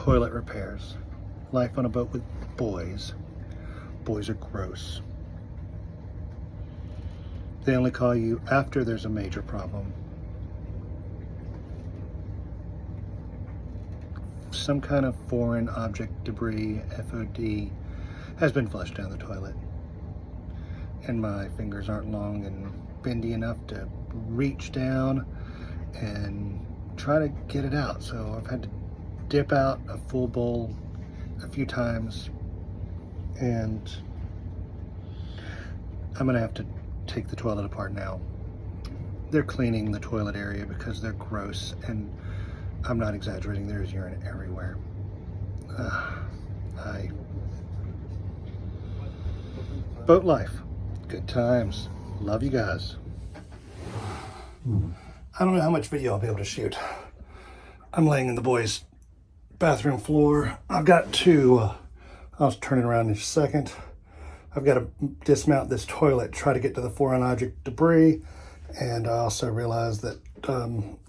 toilet repairs. Life on a boat with boys. Boys are gross. They only call you after there's a major problem. Some kind of foreign object debris, FOD, has been flushed down the toilet. And my fingers aren't long and bendy enough to reach down and try to get it out. So I've had to dip out a full bowl a few times, and I'm gonna have to take the toilet apart now. They're cleaning the toilet area because they're gross, and I'm not exaggerating, there's urine everywhere. Boat life, good times, love you guys. I don't know how much video I'll be able to shoot. I'm laying in the boys' bathroom floor. I've got to, I'll turn it around in a second. I've got to dismount this toilet, try to get to the foreign object debris. And I also realized that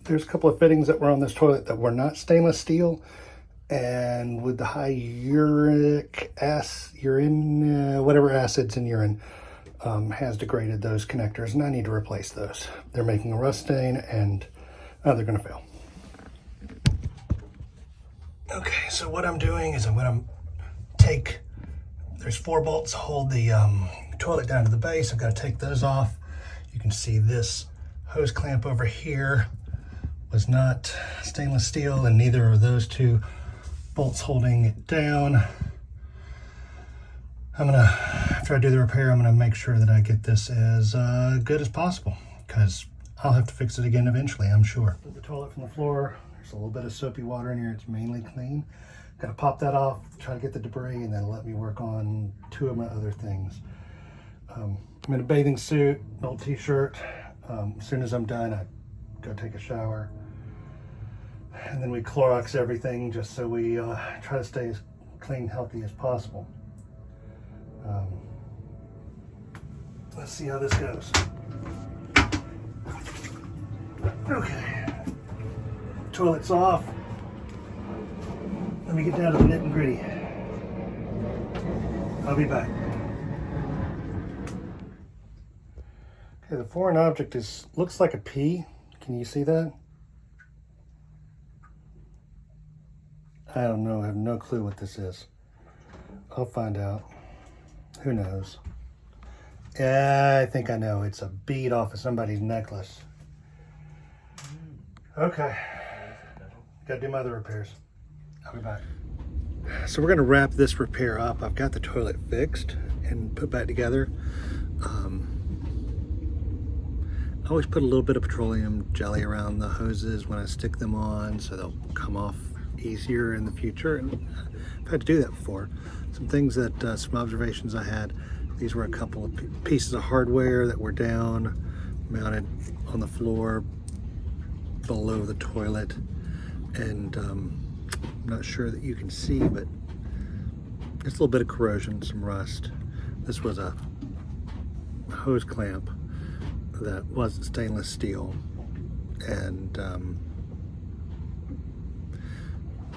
there's a couple of fittings that were on this toilet that were not stainless steel. And with the high whatever acids in urine, has degraded those connectors, and I need to replace those. They're making a rust stain, and they're gonna fail. Okay, so what I'm doing is I'm gonna take, there's 4 bolts to hold the toilet down to the base. I've got to take those off. You can see this hose clamp over here was not stainless steel, and neither are those 2 bolts holding it down. After I do the repair, I'm gonna make sure that I get this as good as possible, because I'll have to fix it again eventually, I'm sure. The toilet from the floor, there's a little bit of soapy water in here. It's mainly clean. Gotta pop that off, try to get the debris, and then let me work on 2 of my other things. I'm in a bathing suit, an old t-shirt. As soon as I'm done, I go take a shower. And then we Clorox everything just so we try to stay as clean, healthy as possible. Let's see how this goes. Okay, toilet's off. Let me get down to the nitty and gritty. I'll be back. Okay, the foreign object looks like a P. Can you see that? I don't know, I have no clue what this is. I'll find out. Who knows? I think I know. It's a bead off of somebody's necklace. Okay. Gotta do my other repairs. I'll be back. So we're gonna wrap this repair up. I've got the toilet fixed and put back together. I always put a little bit of petroleum jelly around the hoses when I stick them on, so they'll come off easier in the future. And I've had to do that before. Some things that, some observations I had. These were a couple of pieces of hardware that were down, mounted on the floor below the toilet. And I'm not sure that you can see, but there's a little bit of corrosion, some rust. This was a hose clamp that wasn't stainless steel. And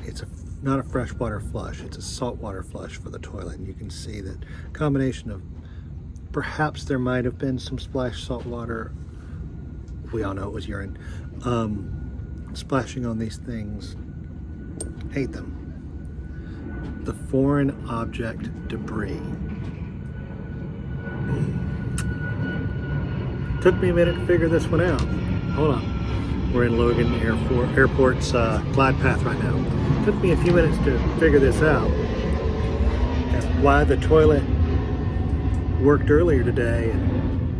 it's not a freshwater flush, it's a saltwater flush for the toilet. And you can see that combination of, perhaps there might have been some splash salt water. We all know it was urine. Splashing on these things, hate them. The foreign object debris. Took me a minute to figure this one out. Hold on. We're in Logan Airport's glide path right now. Took me a few minutes to figure this out. And why the toilet worked earlier today and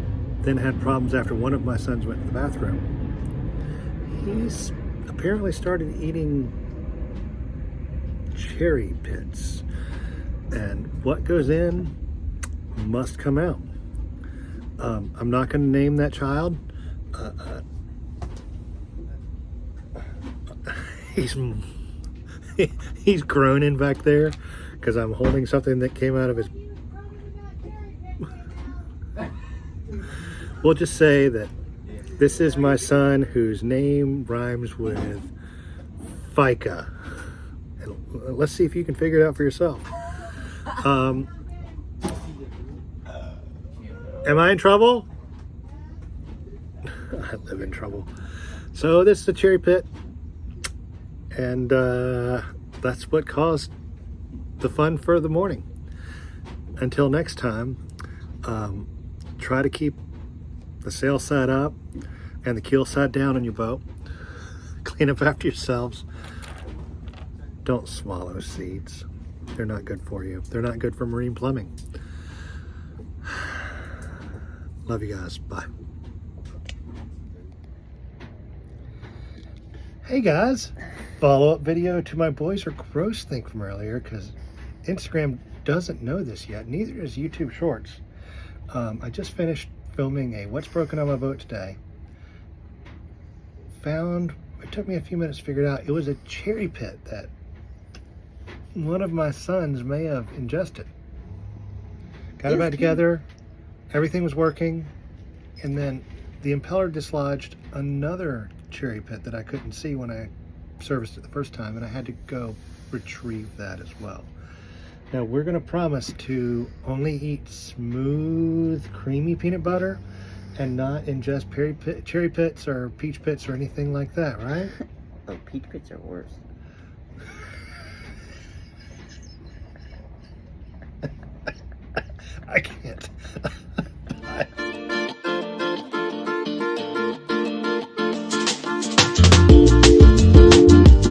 then had problems after one of my sons went to the bathroom. He's apparently started eating cherry pits. And what goes in must come out. I'm not going to name that child. He's groaning back there because I'm holding something that came out of his. We'll just say that this is my son whose name rhymes with FICA. let's see if you can figure it out for yourself. Am I in trouble? I live in trouble. So this is the cherry pit, and that's what caused the fun for the morning. Until next time, try to keep the sail side up and the keel side down on your boat. Clean up after yourselves. Don't swallow seeds. They're not good for you. They're not good for marine plumbing. Love you guys. Bye. Hey guys, follow-up video to my boys are gross thing from earlier, because Instagram doesn't know this yet. Neither is YouTube Shorts. I just finished filming a what's broken on my boat today. It took me a few minutes to figure it out. It was a cherry pit that one of my sons may have ingested. Got it back together. Everything was working. And then the impeller dislodged another cherry pit that I couldn't see when I serviced it the first time, and I had to go retrieve that as well. Now we're going to promise to only eat smooth, creamy peanut butter and not ingest cherry pits or peach pits or anything like that, right? Oh, peach pits are worse. I can't.